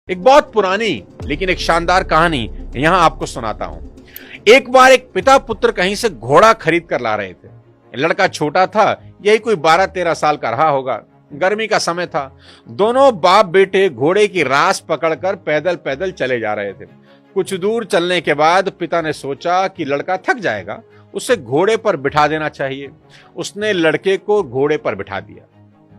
एक बहुत पुरानी लेकिन एक शानदार कहानी यहां आपको सुनाता हूं। एक बार एक पिता पुत्र कहीं से घोड़ा खरीद कर ला रहे थे। लड़का छोटा था, यही कोई 12-13 साल का रहा होगा। गर्मी का समय था। दोनों बाप बेटे घोड़े की रास पकड़कर पैदल पैदल चले जा रहे थे। कुछ दूर चलने के बाद पिता ने सोचा कि लड़का थक जाएगा, उसे घोड़े पर बिठा देना चाहिए। उसने लड़के को घोड़े पर बिठा दिया।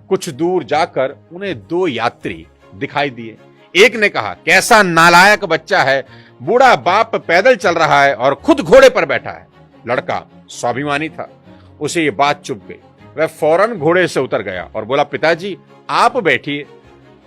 कुछ दूर जाकर उन्हें 2 यात्री दिखाई दिए। एक ने कहा, कैसा नालायक बच्चा है, बूढ़ा बाप पैदल चल रहा है और खुद घोड़े पर बैठा है। लड़का स्वाभिमानी था, उसे ये बात चुभ गई। वह फौरन घोड़े से उतर गया और बोला, पिताजी आप बैठिए।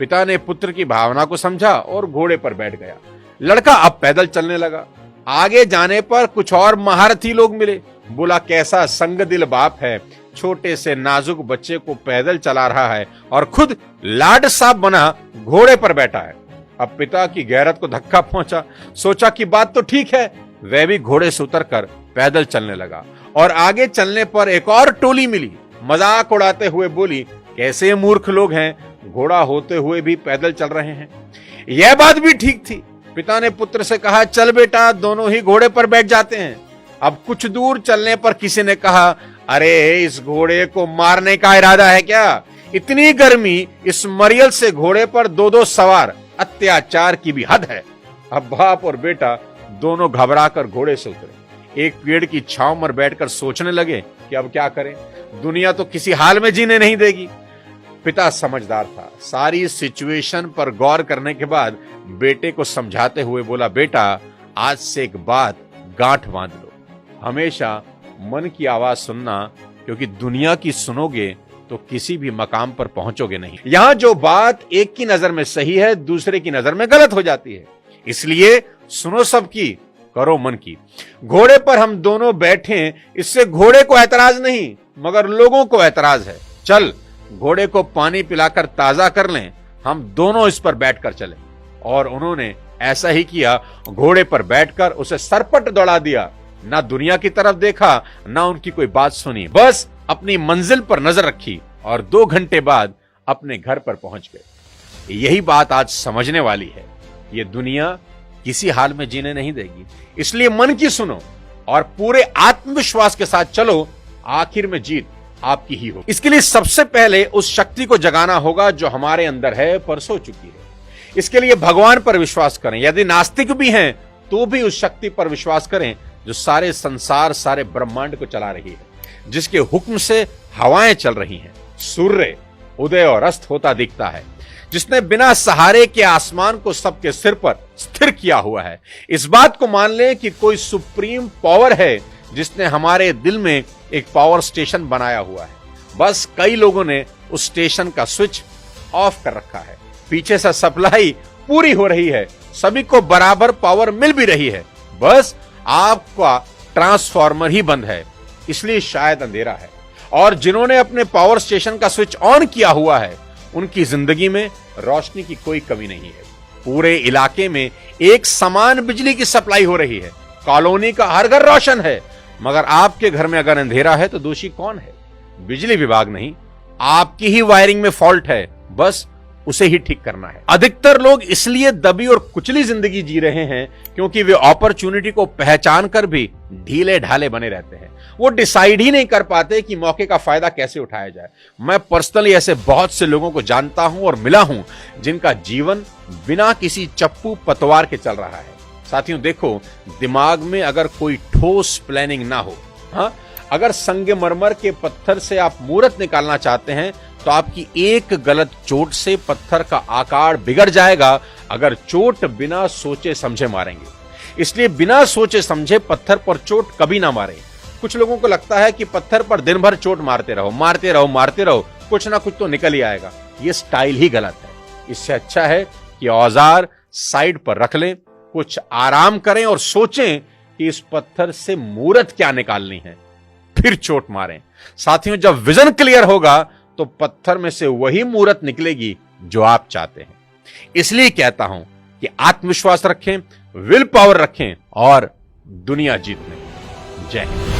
पिता ने पुत्र की भावना को समझा और घोड़े पर बैठ गया। लड़का अब पैदल चलने लगा। आगे जाने पर कुछ और महारथी लोग मिले। बोला, कैसा संगदिल बाप है, छोटे से नाजुक बच्चे को पैदल चला रहा है और खुद लाड साहब बना घोड़े पर बैठा है। अब पिता की गैरत को धक्का पहुंचा। सोचा कि बात तो ठीक है। वह भी घोड़े से उतरकर पैदल चलने लगा और आगे चलने पर एक और टोली मिली। मजाक उड़ाते हुए बोली, कैसे मूर्ख लोग हैं, घोड़ा होते हुए भी पैदल चल रहे हैं। यह बात भी ठीक थी। पिता ने पुत्र से कहा, चल बेटा, दोनों ही घोड़े पर बैठ जाते हैं। अब कुछ दूर चलने पर किसी ने कहा, अरे इस घोड़े को मारने का इरादा है क्या? इतनी गर्मी, इस मरियल से घोड़े पर 2-2 सवार, अत्याचार की भी हद है। अब बाप और बेटा दोनों घबराकर घोड़े से उतरे। एक पेड़ की छांव में बैठकर सोचने लगे कि अब क्या करें, दुनिया तो किसी हाल में जीने नहीं देगी। पिता समझदार था। सारी सिचुएशन पर गौर करने के बाद बेटे को समझाते हुए बोला, बेटा आज से एक बात गांठ बांध लो, हमेशा मन की आवाज सुनना, क्योंकि दुनिया की सुनोगे तो किसी भी मकाम पर पहुंचोगे नहीं। यहां जो बात एक की नजर में सही है, दूसरे की नजर में गलत हो जाती है। इसलिए सुनो सबकी, करो मन की। घोड़े पर हम दोनों बैठे, इससे घोड़े को ऐतराज नहीं मगर लोगों को ऐतराज है। चल घोड़े को पानी पिलाकर ताजा कर लें, हम दोनों इस पर बैठकर चले। और उन्होंने ऐसा ही किया। घोड़े पर बैठकर उसे सरपट दौड़ा दिया। ना दुनिया की तरफ देखा, ना उनकी कोई बात सुनी, बस अपनी मंजिल पर नजर रखी और 2 घंटे बाद अपने घर पर पहुंच गए। यही बात आज समझने वाली है। ये दुनिया किसी हाल में जीने नहीं देगी, इसलिए मन की सुनो और पूरे आत्मविश्वास के साथ चलो, आखिर में जीत आपकी ही हो। इसके लिए सबसे पहले उस शक्ति को जगाना होगा जो हमारे अंदर है, पर सो चुकी है। इसके लिए भगवान पर विश्वास करें। यदि नास्तिक भी हैं तो भी उस शक्ति पर विश्वास करें जो सारे संसार, सारे ब्रह्मांड को चला रही है, जिसके हुक्म से हवाएं चल रही हैं, सूर्य उदय और अस्त होता दिखता है, जिसने बिना सहारे के आसमान को सबके सिर पर स्थिर किया हुआ है। इस बात को मान लें कि कोई सुप्रीम पावर है जिसने हमारे दिल में एक पावर स्टेशन बनाया हुआ है। बस कई लोगों ने उस स्टेशन का स्विच ऑफ कर रखा है। पीछे से सप्लाई पूरी हो रही है, सभी को बराबर पावर मिल भी रही है, बस आपका ट्रांसफार्मर ही बंद है, इसलिए शायद अंधेरा है। और जिन्होंने अपने पावर स्टेशन का स्विच ऑन किया हुआ है, उनकी जिंदगी में रोशनी की कोई कमी नहीं है। पूरे इलाके में एक समान बिजली की सप्लाई हो रही है। कॉलोनी का हर घर रोशन है, मगर आपके घर में अगर अंधेरा है तो दोषी कौन है? बिजली विभाग नहीं, आपकी ही वायरिंग में फॉल्ट है, बस उसे ही ठीक करना है। अधिकतर लोग इसलिए दबी और कुचली जिंदगी जी रहे हैं क्योंकि वे अपॉर्चुनिटी को पहचान कर भी ढीले ढाले बने रहते हैं। वो डिसाइड ही नहीं कर पाते कि मौके का फायदा कैसे उठाया जाए। मैं पर्सनली ऐसे बहुत से लोगों को जानता हूं और मिला हूं जिनका जीवन बिना किसी चप्पू पतवार के चल रहा है। साथियों देखो, दिमाग में अगर कोई ठोस प्लानिंग ना हो, हाँ, अगर संगमरमर के पत्थर से आप मूर्त निकालना चाहते हैं तो आपकी एक गलत चोट से पत्थर का आकार बिगड़ जाएगा अगर चोट बिना सोचे समझे मारेंगे। इसलिए बिना सोचे समझे पत्थर पर चोट कभी ना मारें। कुछ लोगों को लगता है कि पत्थर पर दिन भर चोट मारते रहो, मारते रहो, मारते रहो, कुछ ना कुछ तो निकल ही आएगा। ये स्टाइल ही गलत है। इससे अच्छा है कि औजार साइड पर रख लें, कुछ आराम करें और सोचें कि इस पत्थर से मूर्त क्या निकालनी है, फिर चोट मारें। साथियों, जब विजन क्लियर होगा तो पत्थर में से वही मूर्त निकलेगी जो आप चाहते हैं। इसलिए कहता हूं कि आत्मविश्वास रखें, विल पावर रखें और दुनिया जीत लें। जय हिंद।